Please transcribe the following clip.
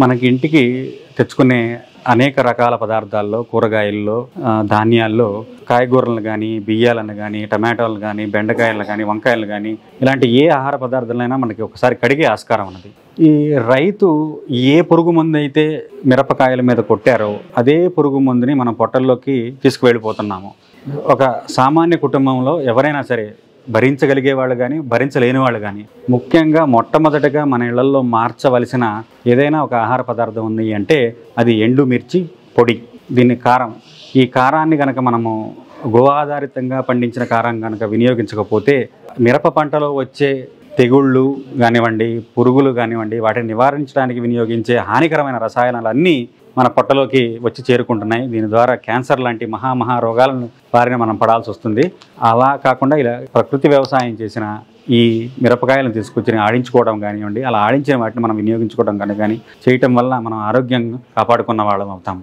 మనకి ఇంటికి తెచ్చుకునే అనేక రకాల పదార్థాల్లో, కూరగాయల్లో, ధాన్యాల్లో కాయగూరలను గానీ, బియ్యాలను గానీ, టమాటోలను గానీ, బెండకాయలను గానీ, వంకాయలు గానీ ఇలాంటి ఏ ఆహార పదార్థాలైనా మనకి ఒకసారి కడిగే ఆస్కారం ఉన్నది. ఈ రైతు ఏ పురుగు మందైతే మిరపకాయల మీద కొట్టారో అదే పురుగు మందుని మనం పొట్టల్లోకి తీసుకువెళ్ళిపోతున్నాము. ఒక సామాన్య కుటుంబంలో ఎవరైనా సరే భరించగలిగే వాళ్ళు కానీ, భరించలేని వాళ్ళు కానీ, ముఖ్యంగా మొట్టమొదటగా మన ఇళ్లల్లో మార్చవలసిన ఏదైనా ఒక ఆహార పదార్థం ఉంది అంటే అది ఎండుమిర్చి పొడి. దీన్ని కారం. ఈ కారాన్ని కనుక మనము గో ఆధారితంగా పండించిన కారం కనుక వినియోగించకపోతే మిరప పంటలో వచ్చే తెగుళ్ళు కానివ్వండి, పురుగులు కానివ్వండి, వాటిని నివారించడానికి వినియోగించే హానికరమైన రసాయనాలన్నీ మన పొట్టలోకి వచ్చి చేరుకుంటున్నాయి. దీని ద్వారా క్యాన్సర్ లాంటి మహా రోగాలను బారిన మనం పడాల్సి వస్తుంది. అలా కాకుండా ఇలా ప్రకృతి వ్యవసాయం చేసిన ఈ మిరపకాయలను తీసుకొచ్చి ఆడించుకోవడం కానివ్వండి, అలా ఆడించిన వాటిని మనం వినియోగించుకోవడం కానీ చేయటం వల్ల మనం ఆరోగ్యం కాపాడుకున్న వాళ్ళం అవుతాము.